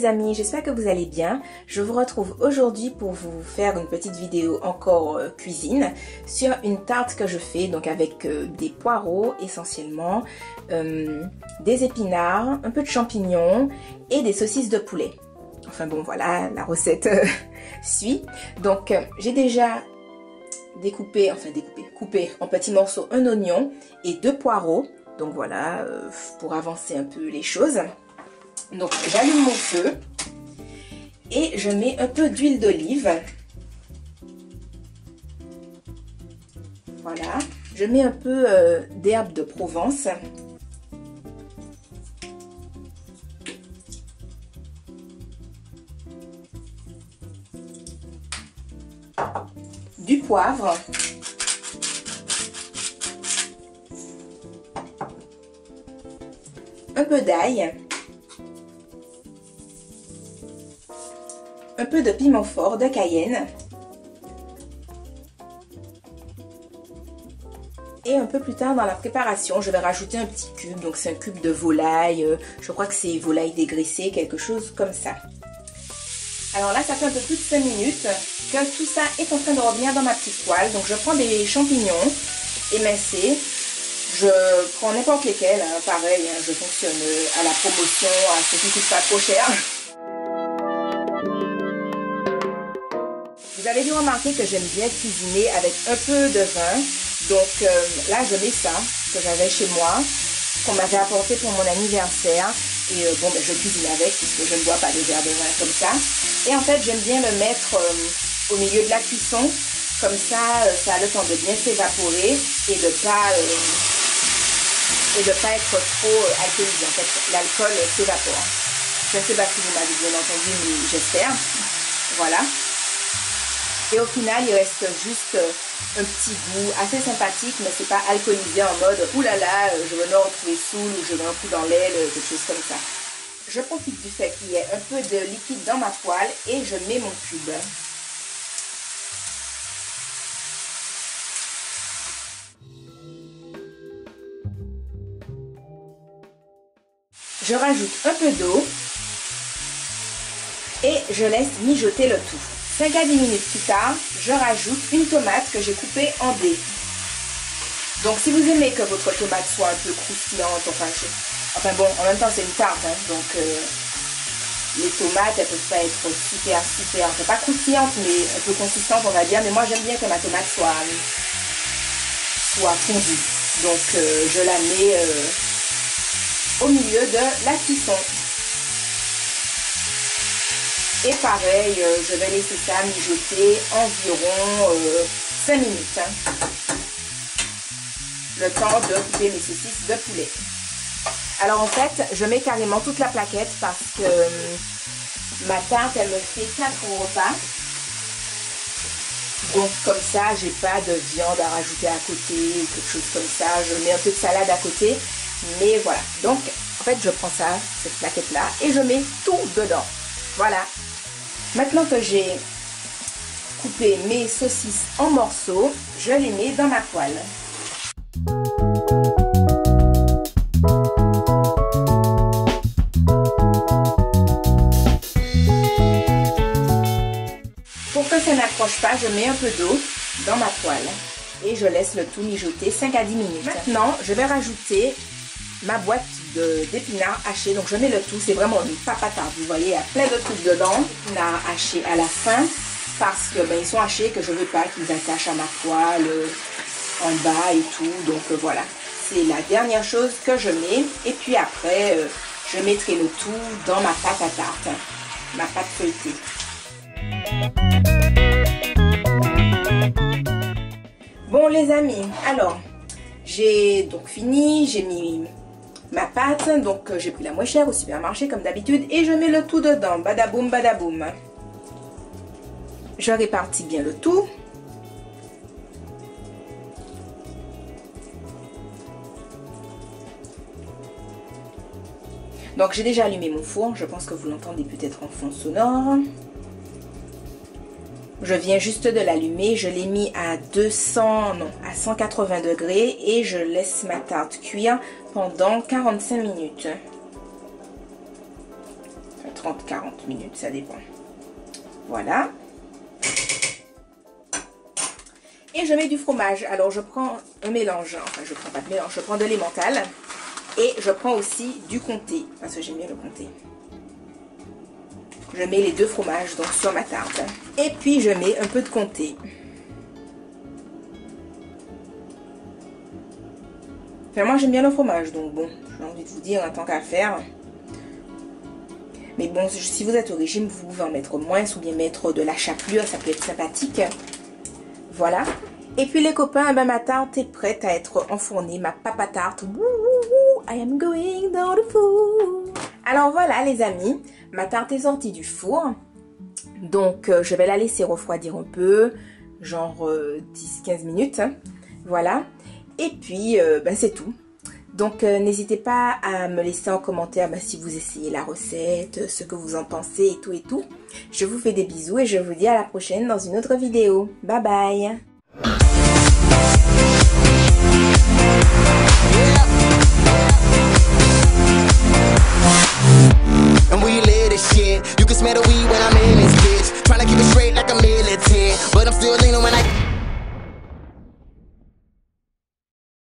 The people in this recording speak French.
amis, j'espère que vous allez bien. Je vous retrouve aujourd'hui pour vous faire une petite vidéo encore cuisine sur une tarte que je fais donc avec des poireaux essentiellement, des épinards, un peu de champignons et des saucisses de poulet. Enfin bon voilà, la recette suit. Donc j'ai déjà coupé en petits morceaux un oignon et 2 poireaux. Donc voilà, pour avancer un peu les choses. Donc j'allume mon feu et je mets un peu d'huile d'olive. Voilà, je mets un peu d'herbe de Provence. Du poivre. Un peu d'ail. Un peu de piment fort, de cayenne. Et un peu plus tard dans la préparation, je vais rajouter un petit cube. Donc c'est un cube de volaille. Je crois que c'est volaille dégraissée, quelque chose comme ça. Alors là, ça fait un peu plus de 5 minutes que tout ça est en train de revenir dans ma petite poêle. Donc je prends des champignons émincés. Je prends n'importe lesquels, hein, pareil, hein, je fonctionne à la promotion, à ce qui coûte pas trop cher. Vous avez dû remarquer que j'aime bien cuisiner avec un peu de vin. Donc là, je mets ça, que j'avais chez moi, qu'on m'avait apporté pour mon anniversaire. Et bon, ben, je cuisine avec, puisque je ne bois pas de verre de vin comme ça. Et en fait, j'aime bien le mettre au milieu de la cuisson. Comme ça, ça a le temps de bien s'évaporer et de pas être trop alcoolisé. En fait, l'alcool s'évapore. Je ne sais pas si vous m'avez bien entendu, mais j'espère. Voilà. Et au final, il reste juste un petit goût assez sympathique, mais c'est pas alcoolisé en mode oulala, je vais me retrouver saoul ou je vais un coup dans l'aile, quelque chose comme ça. Je profite du fait qu'il y ait un peu de liquide dans ma poêle et je mets mon cube. Je rajoute un peu d'eau et je laisse mijoter le tout. 5 à 10 minutes plus tard, je rajoute une tomate que j'ai coupée en dés. Donc si vous aimez que votre tomate soit un peu croustillante, enfin bon, en même temps c'est une tarte, hein, donc les tomates elles peuvent pas être super, enfin pas croustillantes mais un peu consistantes on va dire, mais moi j'aime bien que ma tomate soit fondue. Donc je la mets au milieu de la cuisson. Et pareil, je vais laisser ça mijoter environ 5 minutes. Hein. Le temps de couper mes saucisses de poulet. Alors en fait, je mets carrément toute la plaquette parce que ma tarte, elle me fait 4 repas. Donc comme ça, j'ai pas de viande à rajouter à côté ou quelque chose comme ça. Je mets un peu de salade à côté. Mais voilà. Donc en fait, je prends ça, cette plaquette-là, et je mets tout dedans. Voilà. Maintenant que j'ai coupé mes saucisses en morceaux, je les mets dans ma poêle. Pour que ça n'accroche pas, je mets un peu d'eau dans ma poêle et je laisse le tout mijoter 5 à 10 minutes. Maintenant, je vais rajouter ma boîte d'épinards hachés. Donc je mets le tout, c'est vraiment une papatarte. Vous voyez, il y a plein de trucs dedans. Épinards hachés à la fin parce que ben, ils sont hachés, que je veux pas qu'ils attachent à ma poêle en bas et tout. Donc voilà, c'est la dernière chose que je mets. Et puis après, je mettrai le tout dans ma pâte à tarte, ma pâte feuilletée. Bon les amis, alors j'ai donc fini, j'ai mis ma pâte, donc j'ai pris la moins chère au supermarché comme d'habitude et je mets le tout dedans, badaboum badaboum. Je répartis bien le tout. Donc j'ai déjà allumé mon four, je pense que vous l'entendez peut-être en fond sonore. Je viens juste de l'allumer, je l'ai mis à 180 degrés et je laisse ma tarte cuire pendant 45 minutes. 30-40 minutes, ça dépend. Voilà. Et je mets du fromage. Alors je prends un mélange, enfin je prends pas de mélange, je prends de l'emmental. Et je prends aussi du comté, parce que j'aime bien le comté. Je mets les deux fromages donc sur ma tarte. Et puis je mets un peu de comté. Enfin, moi j'aime bien le fromage, donc bon, j'ai envie de vous dire, en tant qu'à faire. Mais bon, si vous êtes au régime, vous pouvez en mettre moins ou bien mettre de la chapelure, ça peut être sympathique. Voilà. Et puis les copains, ben, ma tarte est prête à être enfournée, ma papa tarte. I am going down the four. Alors voilà les amis, ma tarte est sortie du four. Donc je vais la laisser refroidir un peu, genre 10-15 minutes. Voilà. Et puis ben, c'est tout. Donc n'hésitez pas à me laisser en commentaire ben, si vous essayez la recette, ce que vous en pensez et tout et tout. Je vous fais des bisous et je vous dis à la prochaine dans une autre vidéo. Bye bye. And we live this shit. You can smell the weed when I'm in this bitch. Tryna keep it straight like a militant, but I'm still leaning when I